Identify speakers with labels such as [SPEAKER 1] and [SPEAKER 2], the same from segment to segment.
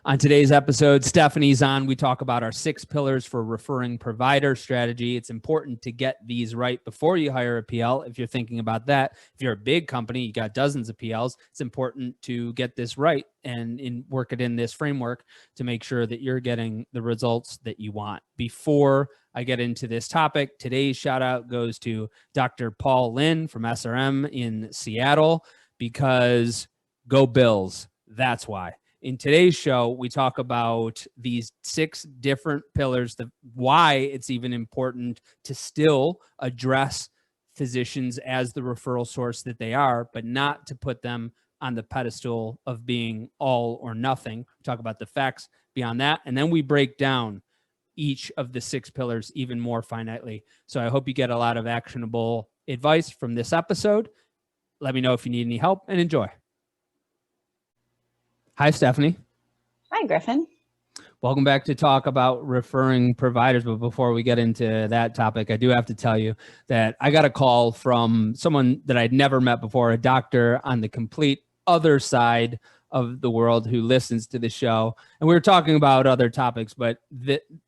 [SPEAKER 1] On today's episode, Stephanie's on. We talk about our 6 pillars for referring provider strategy. It's important to get these right before you hire a PL. If you're thinking about that, if you're a big company, you got dozens of PLs, it's important to get this right and work it in this framework to make sure that you're getting the results that you want. Before I get into this topic, today's shout out goes to Dr. Paul Lin from SRM in Seattle, because go Bills. That's why. In today's show, we talk about these 6 different pillars, why it's even important to still address physicians as the referral source that they are, but not to put them on the pedestal of being all or nothing. We talk about the facts beyond that, and then we break down each of the 6 pillars even more finitely. So I hope you get a lot of actionable advice from this episode. Let me know if you need any help, and enjoy. Hi, Stephanie.
[SPEAKER 2] Hi, Griffin.
[SPEAKER 1] Welcome back to talk about referring providers. But before we get into that topic, I do have to tell you that I got a call from someone that I'd never met before, a doctor on the complete other side of the world who listens to the show. And we were talking about other topics, but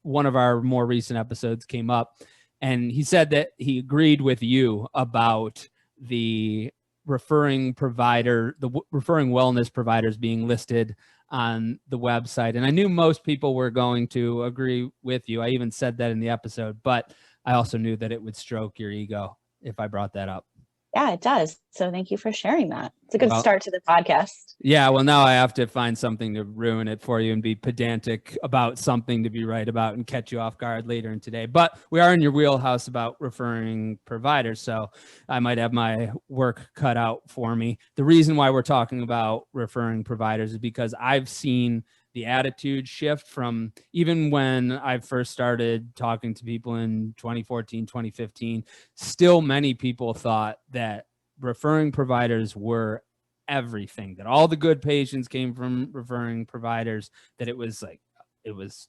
[SPEAKER 1] one of our more recent episodes came up, and he said that he agreed with you about the referring provider, the referring wellness providers being listed on the website. And I knew most people were going to agree with you. I even said that in the episode, but I also knew that it would stroke your ego if I brought that up.
[SPEAKER 2] Yeah, it does. So thank you for sharing that. It's a good start to the podcast.
[SPEAKER 1] Yeah, well, now I have to find something to ruin it for you and be pedantic about something to be right about and catch you off guard later in today. But we are in your wheelhouse about referring providers, so I might have my work cut out for me. The reason why we're talking about referring providers is because I've seen the attitude shift from even when I first started talking to people in 2014, 2015, still many people thought that referring providers were everything, that all the good patients came from referring providers, that it was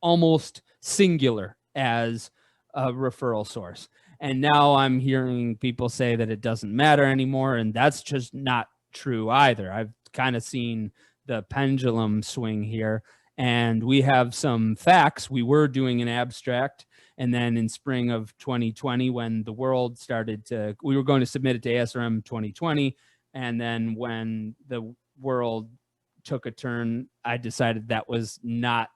[SPEAKER 1] almost singular as a referral source. And now I'm hearing people say that it doesn't matter anymore, and that's just not true either. I've kind of seen the pendulum swing here, and we have some facts. We were doing an abstract, and then in spring of 2020, when the world started to, we were going to submit it to ASRM 2020, and then when the world took a turn, I decided that was not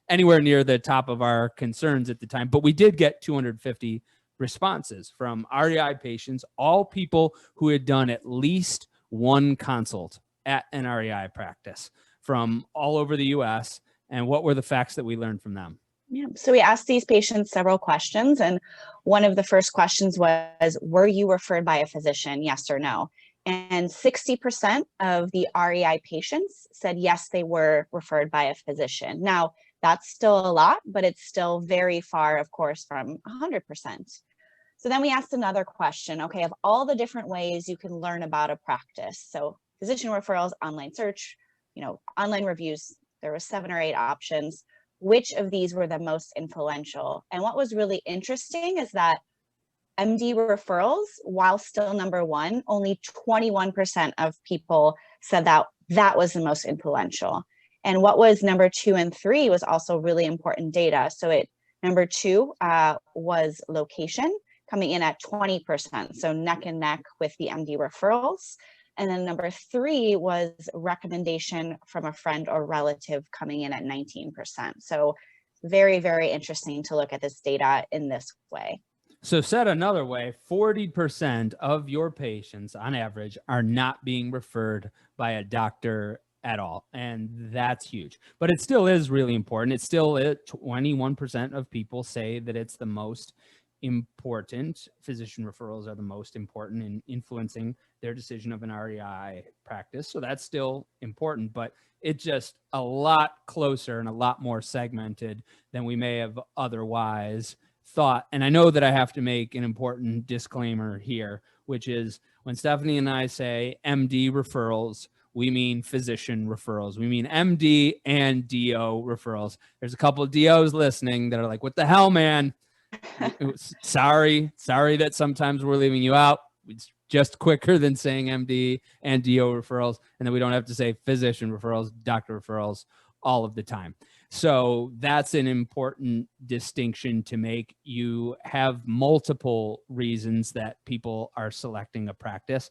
[SPEAKER 1] anywhere near the top of our concerns at the time. But we did get 250 responses from REI patients, all people who had done at least one consult at an REI practice from all over the US. And what were the facts that we learned from them?
[SPEAKER 2] Yeah. So we asked these patients several questions. And one of the first questions was, were you referred by a physician? Yes or no? And 60% of the REI patients said, yes, they were referred by a physician. Now, that's still a lot, but it's still very far, of course, from 100%. So then we asked another question. Okay, of all the different ways you can learn about a practice, so physician referrals, online search, online reviews, there were 7 or 8 options. Which of these were the most influential? And what was really interesting is that MD referrals, while still number 1, only 21% of people said that that was the most influential. And what was number 2 and 3 was also really important data. So number 2 was location, coming in at 20%, so neck and neck with the MD referrals. And then number 3 was recommendation from a friend or relative, coming in at 19%. So very, very interesting to look at this data in this way.
[SPEAKER 1] So said another way, 40% of your patients on average are not being referred by a doctor at all. And that's huge. But it still is really important. It's still 21% of people say that it's the most important. Physician referrals are the most important in influencing their decision of an REI practice. So that's still important, but it's just a lot closer and a lot more segmented than we may have otherwise thought. And I know that I have to make an important disclaimer here, which is when Stephanie and I say MD referrals, we mean physician referrals. We mean MD and DO referrals. There's a couple of DOs listening that are like, what the hell, man? Sorry that sometimes we're leaving you out. just quicker than saying MD and DO referrals. And then we don't have to say physician referrals, doctor referrals all of the time. So that's an important distinction to make. You have multiple reasons that people are selecting a practice.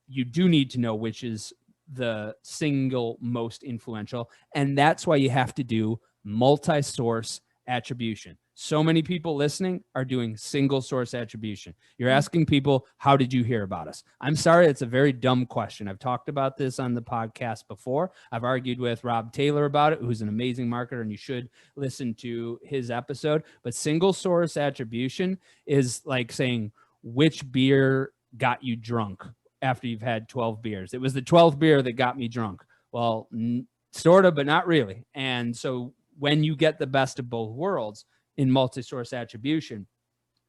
[SPEAKER 1] You do need to know which is the single most influential. And that's why you have to do multi-source attribution. So many people listening are doing single source attribution. You're asking people, how did you hear about us? I'm sorry, it's a very dumb question. I've talked about this on the podcast before. I've argued with Rob Taylor about it, who's an amazing marketer, and you should listen to his episode. But single source attribution is like saying, which beer got you drunk after you've had 12 beers? It was the 12th beer that got me drunk. Well, sort of, but not really. And so when you get the best of both worlds in multi-source attribution,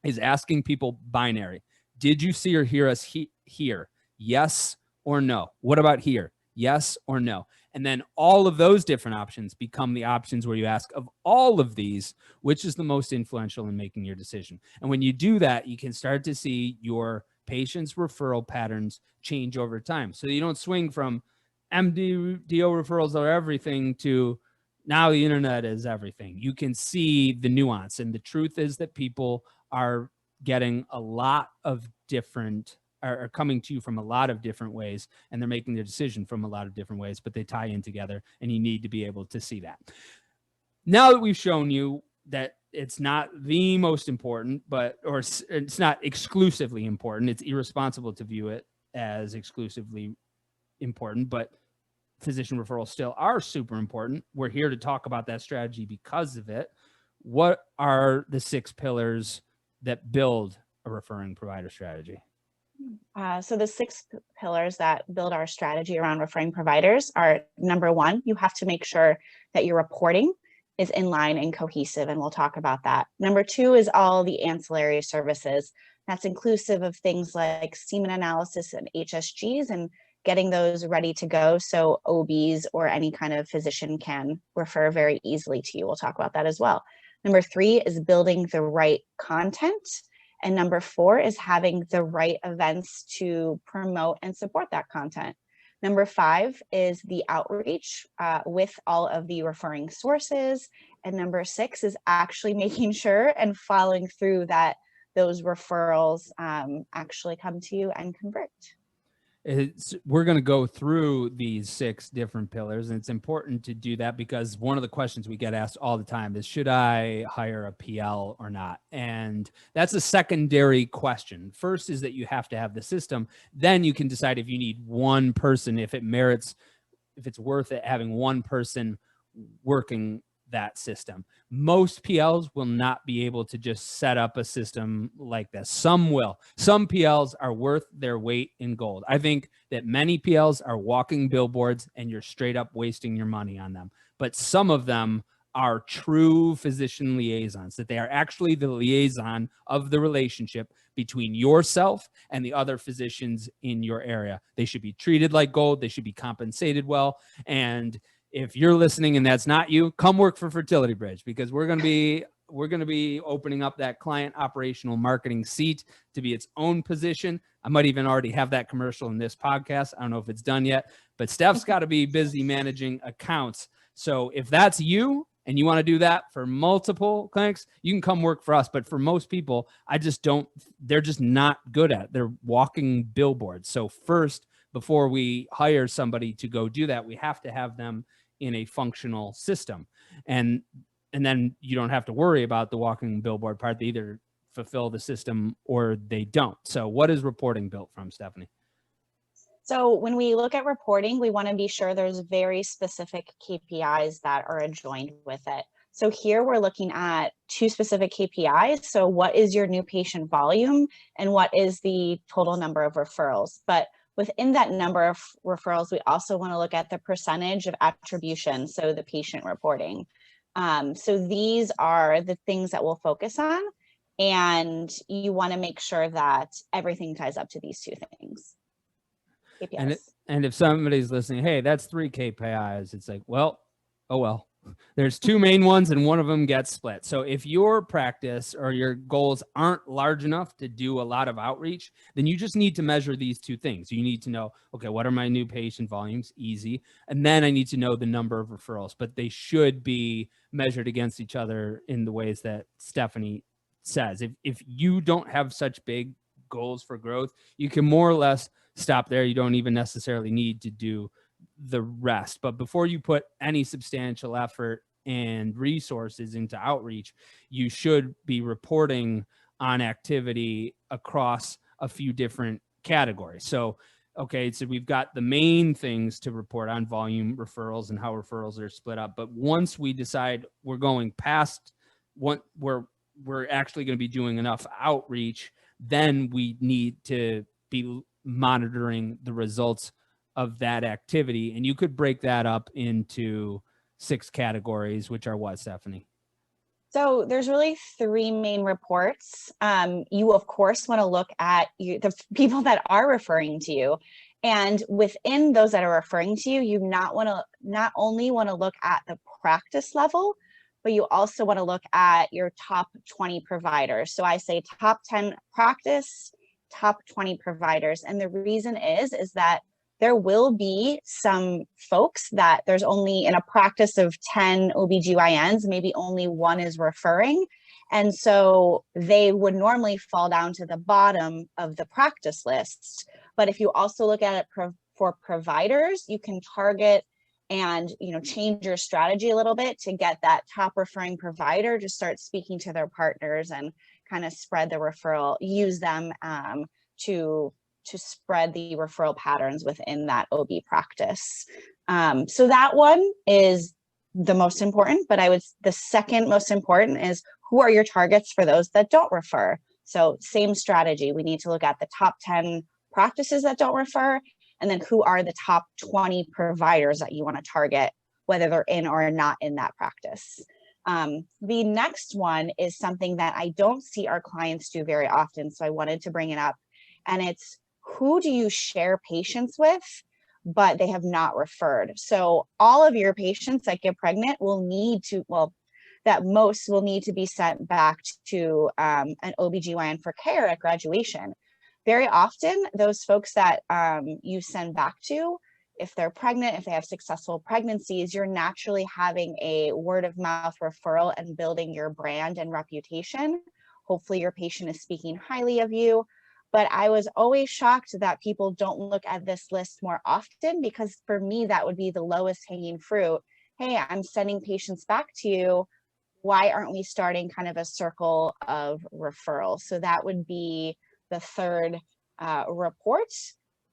[SPEAKER 1] is asking people binary. Did you see or hear us here? Yes or no? What about here? Yes or no? And then all of those different options become the options where you ask, of all of these, which is the most influential in making your decision? And when you do that, you can start to see your patients' referral patterns change over time. So you don't swing from MD, DO referrals are everything to now the internet is everything. You can see the nuance. And the truth is that people are getting a lot of different, are coming to you from a lot of different ways, and they're making their decision from a lot of different ways, but they tie in together, and you need to be able to see that. Now that we've shown you that it's not the most important, or it's not exclusively important, it's irresponsible to view it as exclusively important, but physician referrals still are super important. We're here to talk about that strategy because of it. What are the 6 pillars that build a referring provider strategy?
[SPEAKER 2] So the 6 pillars that build our strategy around referring providers are: number 1, you have to make sure that your reporting is in line and cohesive, and we'll talk about that. Number 2 is all the ancillary services. That's inclusive of things like semen analysis and HSGs, and getting those ready to go so OBs or any kind of physician can refer very easily to you. We'll talk about that as well. Number 3 is building the right content. And number 4 is having the right events to promote and support that content. Number 5 is the outreach with all of the referring sources. And number 6 is actually making sure and following through that those referrals actually come to you and convert.
[SPEAKER 1] We're going to go through these 6 different pillars, and it's important to do that because one of the questions we get asked all the time is, should I hire a PL or not? And that's a secondary question. First is that you have to have the system. Then you can decide if you need one person, if it's worth it having one person working that system. Most PLs will not be able to just set up a system like this. Some will. Some PLs are worth their weight in gold. I think that many PLs are walking billboards and you're straight up wasting your money on them. But some of them are true physician liaisons, that they are actually the liaison of the relationship between yourself and the other physicians in your area. They should be treated like gold. They should be compensated well. And if you're listening and that's not you, come work for Fertility Bridge, because we're going to be opening up that client operational marketing seat to be its own position. I might even already have that commercial in this podcast. I don't know if it's done yet, but Steph's got to be busy managing accounts. So if that's you and you want to do that for multiple clinics, you can come work for us. But for most people, they're just not good at it. They're walking billboards. So first, before we hire somebody to go do that, we have to have them in a functional system. And then you don't have to worry about the walking billboard part. They either fulfill the system or they don't. So what is reporting built from, Stephanie?
[SPEAKER 2] So when we look at reporting, we want to be sure there's very specific KPIs that are adjoined with it. So here we're looking at 2 specific KPIs. So what is your new patient volume and what is the total number of referrals? But within that number of referrals, we also want to look at the percentage of attribution, so the patient reporting. So these are the things that we'll focus on, and you want to make sure that everything ties up to these 2 things. KPIs.
[SPEAKER 1] And if somebody's listening, hey, that's 3 KPIs, it's like, well, oh well. There's two main ones and one of them gets split. So if your practice or your goals aren't large enough to do a lot of outreach, then you just need to measure these two things. You need to know, okay, what are my new patient volumes? Easy. And then I need to know the number of referrals, but they should be measured against each other in the ways that Stephanie says. If you don't have such big goals for growth, you can more or less stop there. You don't even necessarily need to do the rest. But before you put any substantial effort and resources into outreach, you should be reporting on activity across a few different categories. So, okay, so we've got the main things to report on: volume, referrals, and how referrals are split up. But once we decide we're going past what we're actually going to be doing enough outreach, then we need to be monitoring the results of that activity. And you could break that up into 6 categories, which are what, Stephanie?
[SPEAKER 2] So there's really 3 main reports. You, of course, want to look at the people that are referring to you. And within those that are referring to you, you not only want to look at the practice level, but you also want to look at your top 20 providers. So I say top 10 practice, top 20 providers. And the reason is that there will be some folks that there's only in a practice of 10 OBGYNs, maybe only one is referring. And so they would normally fall down to the bottom of the practice list. But if you also look at it for providers, you can target and change your strategy a little bit to get that top referring provider to start speaking to their partners and kind of spread the referral, use them to spread the referral patterns within that OB practice. So that one is the most important, but the second most important is, who are your targets for those that don't refer? So same strategy. We need to look at the top 10 practices that don't refer, and then who are the top 20 providers that you want to target, whether they're in or not in that practice. The next one is something that I don't see our clients do very often, so I wanted to bring it up. And it's, who do you share patients with, but they have not referred? So all of your patients that get pregnant will need to, most will need to be sent back to an OBGYN for care at graduation. Very often, those folks that you send back to, if they're pregnant, if they have successful pregnancies, you're naturally having a word of mouth referral and building your brand and reputation. Hopefully your patient is speaking highly of you. But I was always shocked that people don't look at this list more often, because for me, that would be the lowest hanging fruit. Hey, I'm sending patients back to you. Why aren't we starting kind of a circle of referrals? So that would be the third report,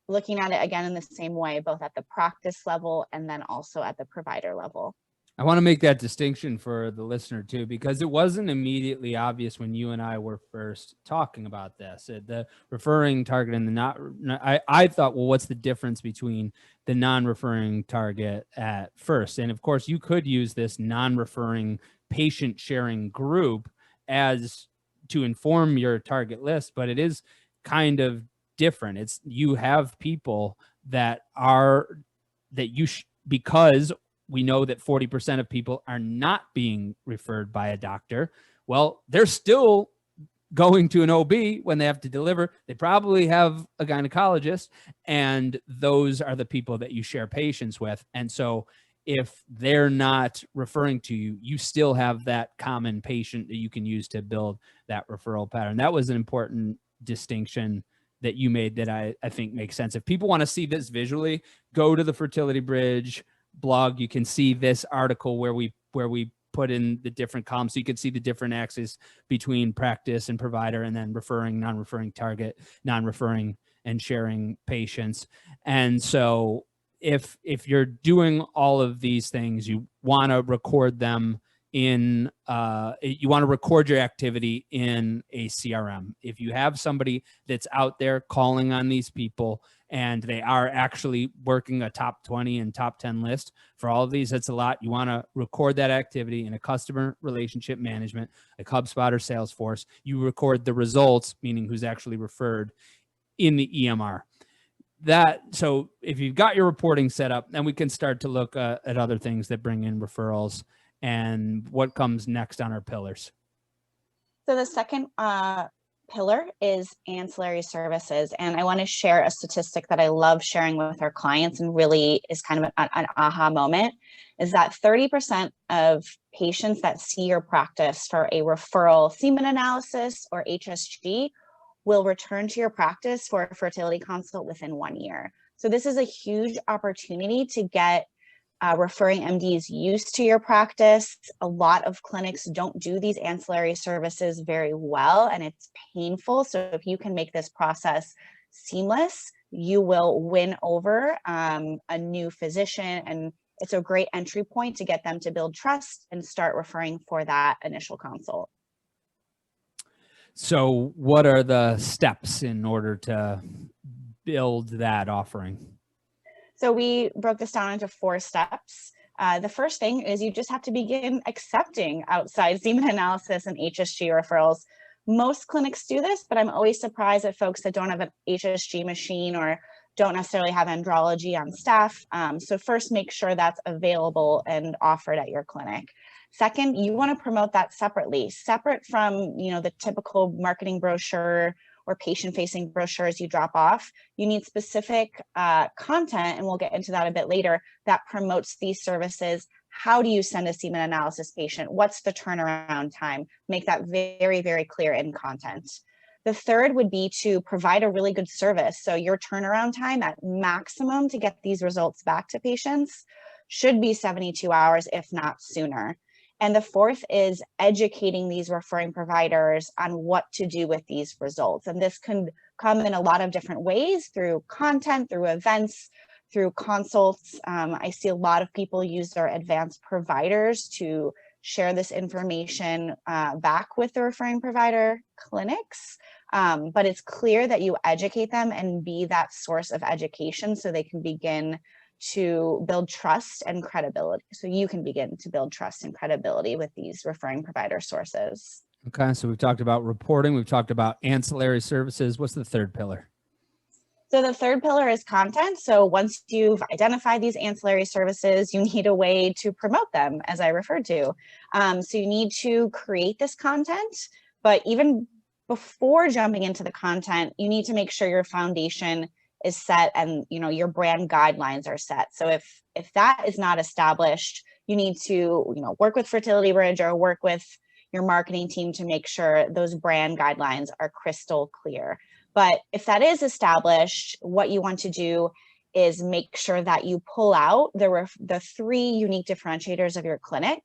[SPEAKER 2] looking at it again in the same way, both at the practice level and then also at the provider level.
[SPEAKER 1] I want to make that distinction for the listener too, because it wasn't immediately obvious when you and I were first talking about this. The referring target and the not, I thought, well, what's the difference between the non-referring target at first? And of course, you could use this non-referring patient sharing group as to inform your target list, but it is kind of different. It's, you have people that are, that you because we know that 40% of people are not being referred by a doctor. Well, they're still going to an OB when they have to deliver. They probably have a gynecologist, and those are the people that you share patients with. And so if they're not referring to you, you still have that common patient that you can use to build that referral pattern. That was an important distinction that you made that I think makes sense. If people want to see this visually, go to the Fertility Bridge blog. You can see this article where we put in the different columns, so you can see the different axes between practice and provider, and then referring, non-referring target, non-referring and sharing patients. And so if you're doing all of these things, you want to record them in you want to record your activity in a CRM. If you have somebody that's out there calling on these people and they are actually working a top 20 and top 10 list for all of these, that's a lot. You want to record that activity in a customer relationship management, like HubSpot or Salesforce. You record the results, meaning who's actually referred, in the EMR. So if you've got your reporting set up, then we can start to look at other things that bring in referrals. and what comes next on our pillars?
[SPEAKER 2] So the second pillar is ancillary services. And I want to share a statistic that I love sharing with our clients and really is kind of an aha moment, is that 30% of patients that see your practice for a referral semen analysis or HSG will return to your practice for a fertility consult within 1 year. So this is a huge opportunity to get referring MDs used to your practice. A lot of clinics don't do these ancillary services very well, and it's painful. So if you can make this process seamless, you will win over a new physician, and it's a great entry point to get them to build trust and start referring for that initial consult.
[SPEAKER 1] So what are the steps in order to build that offering?
[SPEAKER 2] So we broke this down into 4 steps. The first thing is you just have to begin accepting outside semen analysis and HSG referrals. Most clinics do this, but I'm always surprised at folks that don't have an HSG machine or don't necessarily have andrology on staff. So first, make sure that's available and offered at your clinic. Second, you want to promote that separately, separate from the typical marketing brochure or patient-facing brochures you drop off. You need specific content, and we'll get into that a bit later, that promotes these services. How do you send a semen analysis patient? What's the turnaround time? Make that very, very clear in content. The third would be to provide a really good service. So your turnaround time at maximum to get these results back to patients should be 72 hours, if not sooner. And the fourth is educating these referring providers on what to do with these results. And this can come in a lot of different ways, through content, through events, through consults. I see a lot of people use their advanced providers to share this information back with the referring provider clinics. But it's clear that you educate them and be that source of education so they can begin to build trust and credibility. So you can begin to build trust and credibility with these referring provider sources.
[SPEAKER 1] Okay, so we've talked about reporting, we've talked about ancillary services. What's the third pillar?
[SPEAKER 2] So the third pillar is content. So once you've identified these ancillary services, you need a way to promote them, as I referred to. So you need to create this content, but even before jumping into the content, you need to make sure your foundation is set and your brand guidelines are set. So if that is not established, you need to work with Fertility Bridge or work with your marketing team to make sure those brand guidelines are crystal clear. But if that is established, what you want to do is make sure that you pull out the 3 unique differentiators of your clinic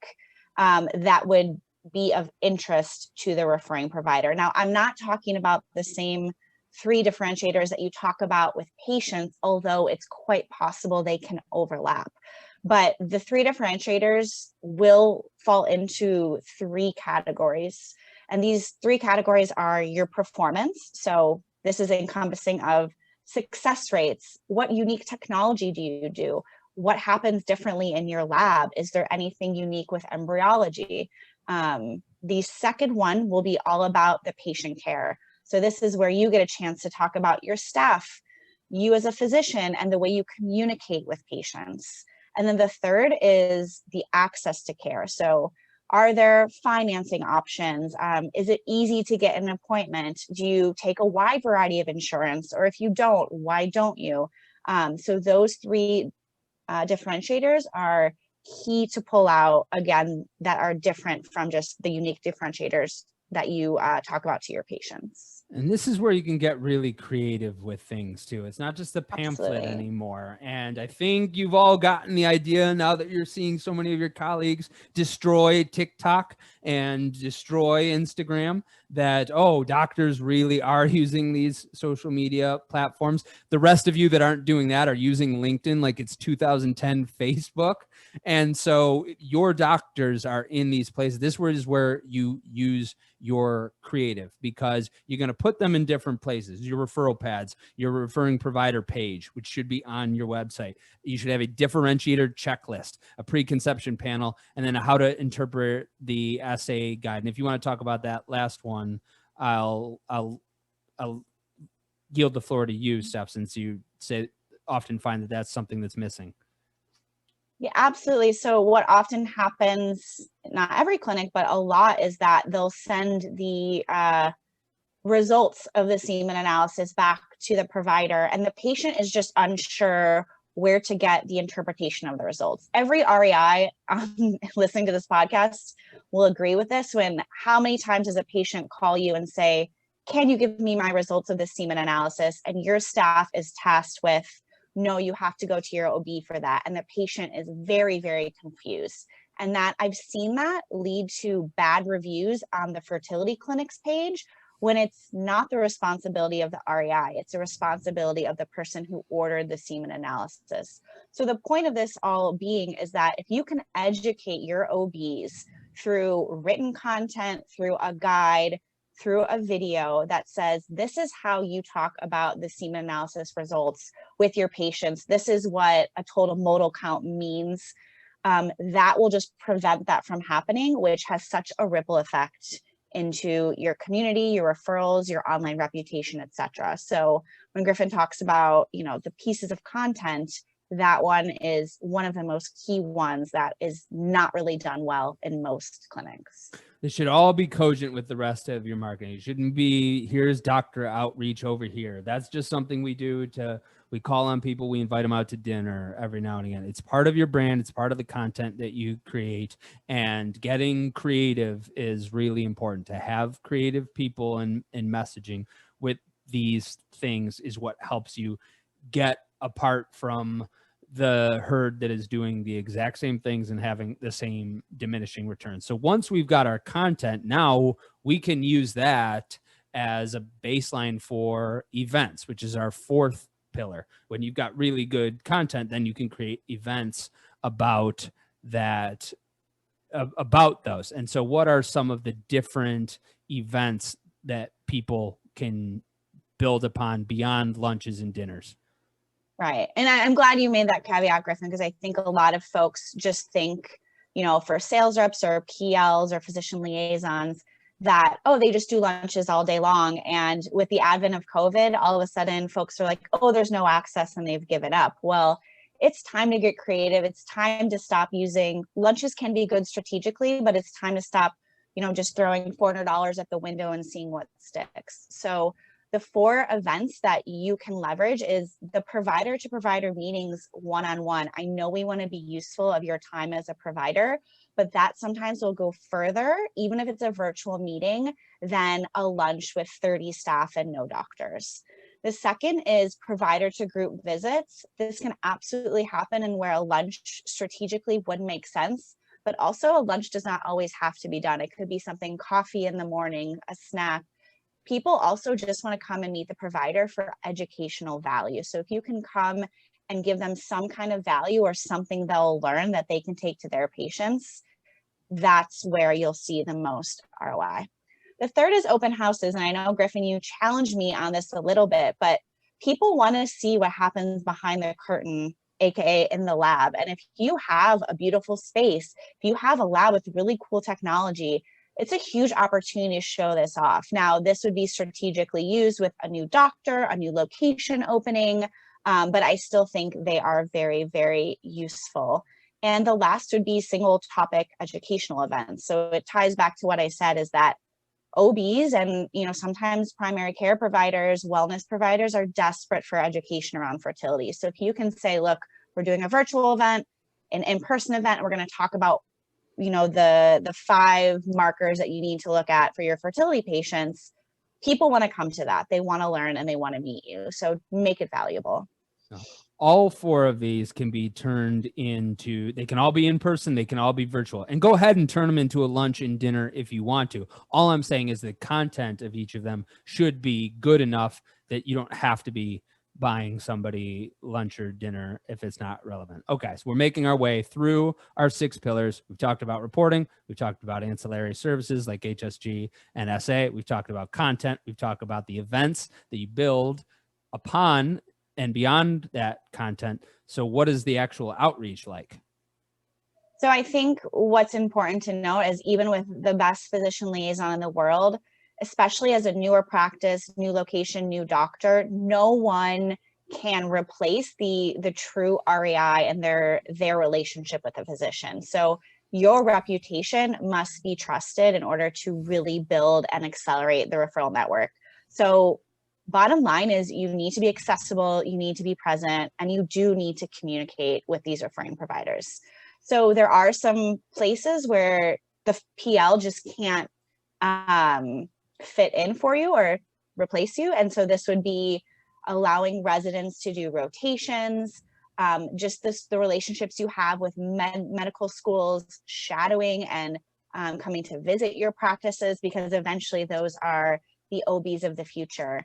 [SPEAKER 2] that would be of interest to the referring provider. Now, I'm not talking about the same 3 differentiators that you talk about with patients, although it's quite possible they can overlap. But the 3 differentiators will fall into 3 categories. And these 3 categories are your performance. So this is encompassing of success rates. What unique technology do you do? What happens differently in your lab? Is there anything unique with embryology? The second one will be all about the patient care. So this is where you get a chance to talk about your staff, you as a physician, and the way you communicate with patients. And then the third is the access to care. So are there financing options? Is it easy to get an appointment? Do you take a wide variety of insurance? Or if you don't, why don't you? So those 3 differentiators are key to pull out, again, that are different from just the unique differentiators that you talk about to your patients.
[SPEAKER 1] And this is where you can get really creative with things too. It's not just a pamphlet
[SPEAKER 2] Absolutely.
[SPEAKER 1] anymore. And I think you've all gotten the idea now that you're seeing so many of your colleagues destroy TikTok and destroy Instagram, that, oh, doctors really are using these social media platforms. The rest of you that aren't doing that are using LinkedIn like it's 2010 Facebook. And so your doctors are in these places. This is where you use your creative, because you're going to put them in different places. Your referral pads, your referring provider page, which should be on your website. You should have a differentiator checklist, a preconception panel, and then a how to interpret the assay guide. And if you want to talk about that last one, I'll yield the floor to you, Steph, since you often find that that's something that's missing.
[SPEAKER 2] Yeah, absolutely. So what often happens, not every clinic, but a lot, is that they'll send the results of the semen analysis back to the provider, and the patient is just unsure where to get the interpretation of the results. Every REI listening to this podcast will agree with this. When how many times does a patient call you and say, can you give me my results of the semen analysis? And your staff is tasked with, no, you have to go to your OB for that. And the patient is very, very confused. And that I've seen that lead to bad reviews on the fertility clinics page, when it's not the responsibility of the REI, it's the responsibility of the person who ordered the semen analysis. So the point of this all being is that if you can educate your OBs through written content, through a guide, through a video that says, this is how you talk about the semen analysis results with your patients, this is what a total motile count means, that will just prevent that from happening, which has such a ripple effect into your community, your referrals, your online reputation, etc. So when Griffin talks about, the pieces of content, that one is one of the most key ones that is not really done well in most clinics.
[SPEAKER 1] This should all be cogent with the rest of your marketing. It shouldn't be, here's doctor outreach over here. That's just something we do we call on people, we invite them out to dinner every now and again. It's part of your brand. It's part of the content that you create, and getting creative is really important. To have creative people and messaging with these things is what helps you get apart from the herd that is doing the exact same things and having the same diminishing returns. So once we've got our content, now we can use that as a baseline for events, which is our fourth pillar. When you've got really good content, then you can create events about that, about those. And so what are some of the different events that people can build upon beyond lunches and dinners?
[SPEAKER 2] Right. And I'm glad you made that caveat, Griffin, because I think a lot of folks just think, for sales reps or PLs or physician liaisons, that, oh, they just do lunches all day long. And with the advent of COVID, all of a sudden folks are like, oh, there's no access, and they've given up. Well, it's time to get creative. It's time to stop using lunches. Can be good strategically, but it's time to stop, just throwing $400 at the window and seeing what sticks. So the 4 events that you can leverage is the provider to provider meetings one-on-one. I know we want to be useful of your time as a provider, but that sometimes will go further, even if it's a virtual meeting, than a lunch with 30 staff and no doctors. The second is provider to group visits. This can absolutely happen, and where a lunch strategically would make sense, but also a lunch does not always have to be done. It could be something, coffee in the morning, a snack. People also just want to come and meet the provider for educational value. So if you can come and give them some kind of value or something they'll learn that they can take to their patients, that's where you'll see the most ROI. The third is open houses. And I know, Griffin, you challenged me on this a little bit, but people want to see what happens behind the curtain, AKA in the lab. And if you have a beautiful space, if you have a lab with really cool technology, it's a huge opportunity to show this off. Now, this would be strategically used with a new doctor, a new location opening, but I still think they are very, very useful. And the last would be single topic educational events. So it ties back to what I said, is that OBs and sometimes primary care providers, wellness providers are desperate for education around fertility. So if you can say, look, we're doing a virtual event, an in-person event, we're going to talk about the 5 markers that you need to look at for your fertility patients, people want to come to that. They want to learn and they want to meet you. So make it valuable.
[SPEAKER 1] All 4 of these can be turned into, they can all be in person, they can all be virtual, and go ahead and turn them into a lunch and dinner if you want to. All I'm saying is the content of each of them should be good enough that you don't have to be buying somebody lunch or dinner if it's not relevant. Okay, so we're making our way through our 6 pillars. We've talked about reporting. We've talked about ancillary services like HSG and SA. We've talked about content. We've talked about the events that you build upon and beyond that content. So what is the actual outreach like?
[SPEAKER 2] So I think what's important to note is, even with the best physician liaison in the world, especially as a newer practice, new location, new doctor, no one can replace the true REI and their relationship with a physician. So your reputation must be trusted in order to really build and accelerate the referral network. So bottom line is you need to be accessible, you need to be present, and you do need to communicate with these referring providers. So there are some places where the PL just can't fit in for you or replace you. And so this would be allowing residents to do rotations, just the relationships you have with medical schools, shadowing and coming to visit your practices, because eventually those are the OBs of the future.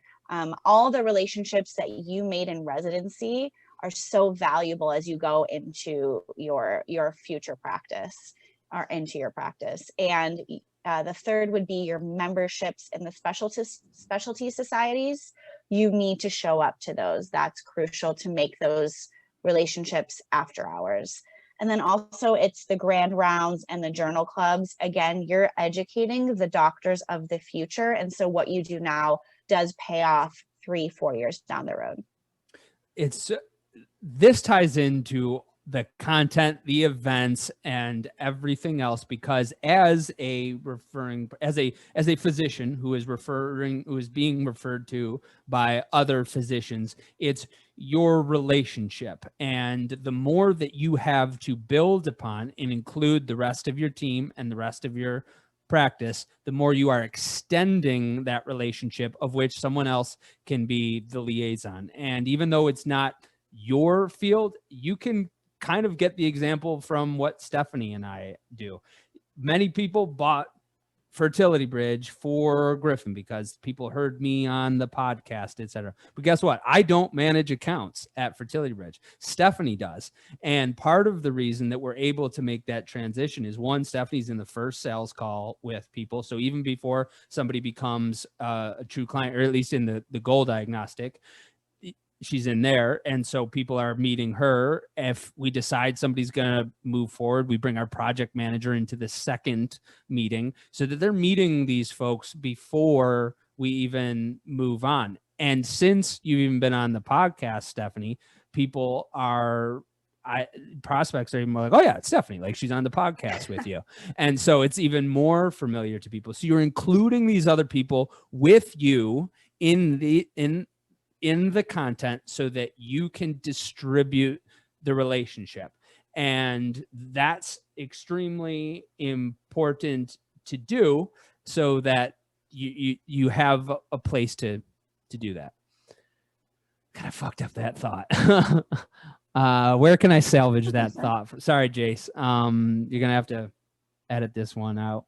[SPEAKER 2] All the relationships that you made in residency are so valuable as you go into your future practice or into your practice. And the third would be your memberships in the specialty societies. You need to show up to those. That's crucial to make those relationships after hours. And then also it's the grand rounds and the journal clubs. Again, you're educating the doctors of the future. And so what you do now does pay off 3-4 years down the road.
[SPEAKER 1] This ties into the content, the events, and everything else, because as a physician who is being referred to by other physicians, it's your relationship. And the more that you have to build upon and include the rest of your team and the rest of your practice, the more you are extending that relationship, of which someone else can be the liaison. And even though it's not your field, you can kind of get the example from what Stephanie and I do. Many people bought Fertility Bridge for Griffin because people heard me on the podcast, etc. But guess what? I don't manage accounts at Fertility Bridge. Stephanie does. And part of the reason that we're able to make that transition is, one, Stephanie's in the first sales call with people. So even before somebody becomes a true client, or at least in the goal diagnostic, she's in there. And so people are meeting her. If we decide somebody's going to move forward, we bring our project manager into the second meeting so that they're meeting these folks before we even move on. And since you've even been on the podcast, Stephanie, prospects are even more like, oh yeah, it's Stephanie. Like, she's on the podcast with you. And so it's even more familiar to people. So you're including these other people with you in the content so that you can distribute the relationship. And that's extremely important to do so that you have a place to do that. Kind of fucked up that thought. Where can I salvage that thought? Sorry, Jace. You're going to have to edit this one out.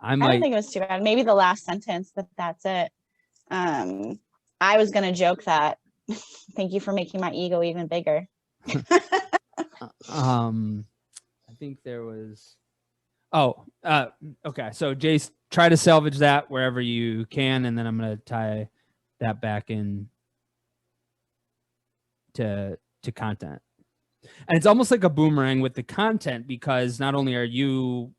[SPEAKER 1] I don't
[SPEAKER 2] think it was too bad. Maybe the last sentence, but that's it. I was going to joke that thank you for making my ego even bigger.
[SPEAKER 1] I think there was, okay. So Jace, try to salvage that wherever you can. And then I'm going to tie that back in to content. And it's almost like a boomerang with the content, because not only are you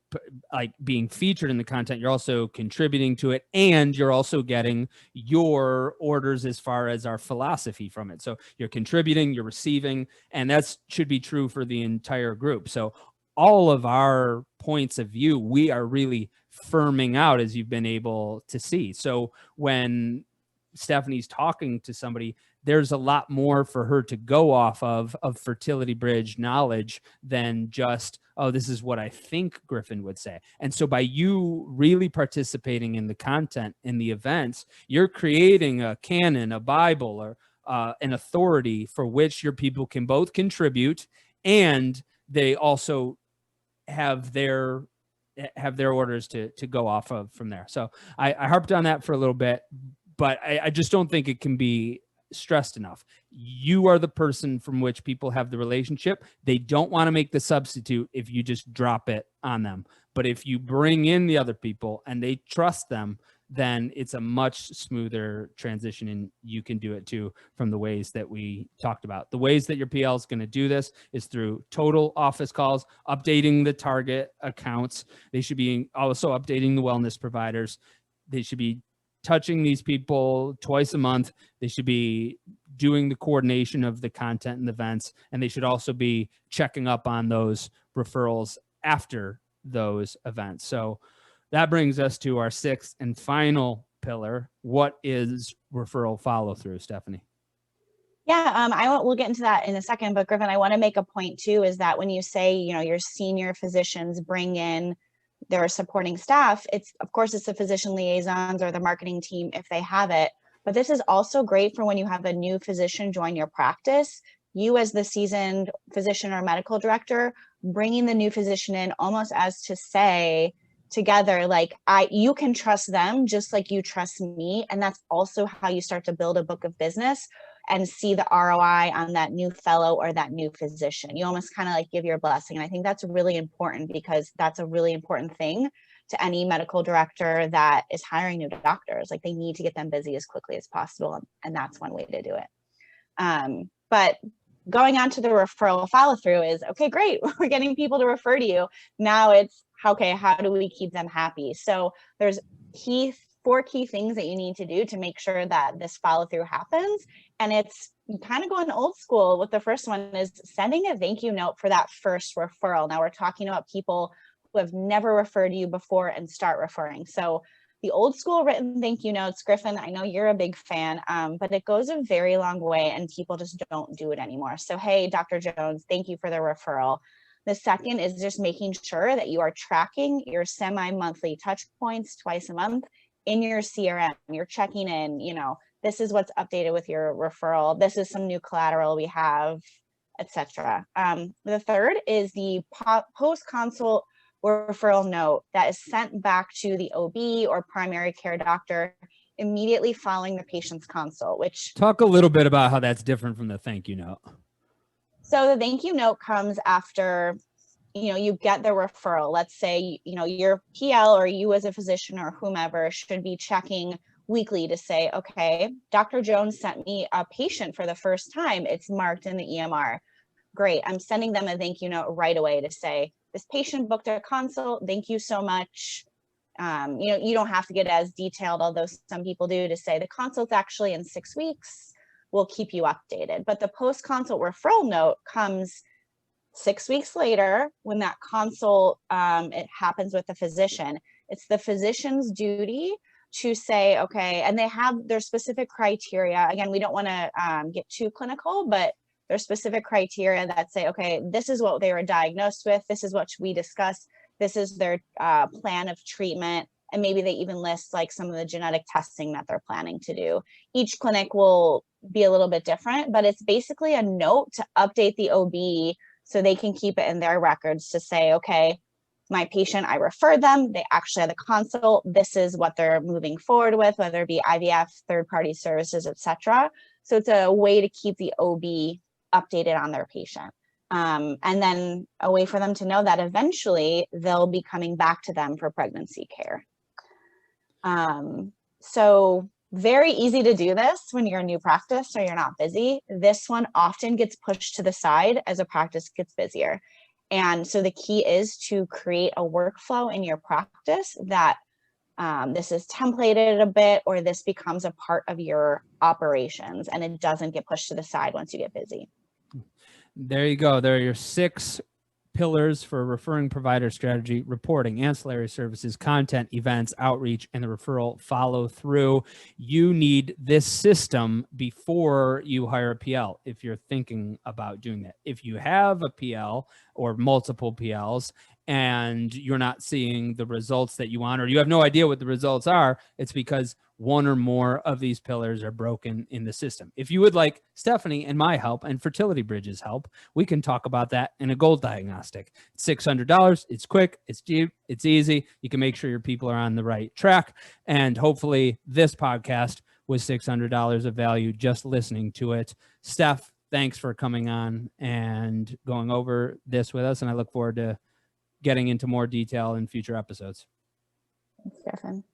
[SPEAKER 1] like being featured in the content, you're also contributing to it, and you're also getting your orders as far as our philosophy from it. So you're contributing, you're receiving, and that should be true for the entire group. So all of our points of view, we are really firming out, as you've been able to see. So when Stephanie's talking to somebody, there's a lot more for her to go off of Fertility Bridge knowledge than just, oh, this is what I think Griffin would say. And so by you really participating in the content, in the events, you're creating a canon, a Bible, or an authority for which your people can both contribute, and they also have their orders to go off of from there. So I harped on that for a little bit, but I just don't think it can be stressed enough. You are the person from which people have the relationship. They don't want to make the substitute if you just drop it on them. But if you bring in the other people and they trust them, then it's a much smoother transition, and you can do it too from the ways that we talked about. The ways that your PL is going to do this is through total office calls, updating the target accounts. They should be also updating the wellness providers. They should be touching these people twice a month. They should be doing the coordination of the content and events, and they should also be checking up on those referrals after those events. So that brings us to our sixth and final pillar. What is referral follow through, Stephanie?
[SPEAKER 2] Yeah, we'll get into that in a second, but Griffin, I want to make a point too, is that when you say, your senior physicians bring in their supporting staff, of course it's the physician liaisons or the marketing team if they have it, but this is also great for when you have a new physician join your practice. You as the seasoned physician or medical director, bringing the new physician in almost as to say together, like, you can trust them just like you trust me. And that's also how you start to build a book of business and see the ROI on that new fellow or that new physician. You almost kind of like give your blessing. And I think that's really important, because that's a really important thing to any medical director that is hiring new doctors. Like, they need to get them busy as quickly as possible. And that's one way to do it. But going on to the referral follow through is, okay, great. We're getting people to refer to you. Now it's, okay, how do we keep them happy? So there's four key things that you need to do to make sure that this follow through happens. And it's kind of going old school with the first one, is sending a thank you note for that first referral. Now we're talking about people who have never referred you before and start referring. So the old school written thank you notes, Griffin, I know you're a big fan, but it goes a very long way and people just don't do it anymore. So, hey, Dr. Jones, thank you for the referral. The second is just making sure that you are tracking your semi-monthly touch points twice a month in your CRM. You're checking in, this is what's updated with your referral. This is some new collateral we have, etc. The third is the post-consult referral note that is sent back to the OB or primary care doctor immediately following the patient's consult. Which,
[SPEAKER 1] talk a little bit about how that's different from the thank you note.
[SPEAKER 2] So the thank you note comes after, you get the referral. Let's say, your PL or you as a physician or whomever should be checking weekly to say, okay, Dr. Jones sent me a patient for the first time. It's marked in the EMR. Great. I'm sending them a thank you note right away to say, this patient booked a consult. Thank you so much. You don't have to get as detailed, although some people do, to say the consult's actually in 6 weeks. We'll keep you updated. But the post-consult referral note comes 6 weeks later when that consult, it happens with the physician. It's the physician's duty to say, okay, and they have their specific criteria. Again, we don't want to get too clinical, but there's specific criteria that say, okay, this is what they were diagnosed with. This is what we discussed. This is their plan of treatment. And maybe they even list like some of the genetic testing that they're planning to do. Each clinic will be a little bit different, but it's basically a note to update the OB so they can keep it in their records to say, okay, my patient, I referred them, they actually had a consult. This is what they're moving forward with, whether it be IVF, third-party services, etc. So it's a way to keep the OB updated on their patient. And then a way for them to know that eventually they'll be coming back to them for pregnancy care. So very easy to do this when you're a new practice or you're not busy. This one often gets pushed to the side as a practice gets busier. And so the key is to create a workflow in your practice that this is templated a bit, or this becomes a part of your operations and it doesn't get pushed to the side once you get busy.
[SPEAKER 1] There you go. There are your 6 pillars for referring provider strategy: reporting, ancillary services, content, events, outreach, and the referral follow through. You need this system before you hire a PL if you're thinking about doing that. If you have a PL or multiple PLs and you're not seeing the results that you want, or you have no idea what the results are, it's because one or more of these pillars are broken in the system. If you would like Stephanie and my help and Fertility Bridge's help, we can talk about that in a gold diagnostic. It's $600. It's quick. It's cheap. It's easy. You can make sure your people are on the right track. And hopefully this podcast was $600 of value just listening to it. Steph, thanks for coming on and going over this with us. And I look forward to getting into more detail in future episodes.
[SPEAKER 2] Thanks, Stefan.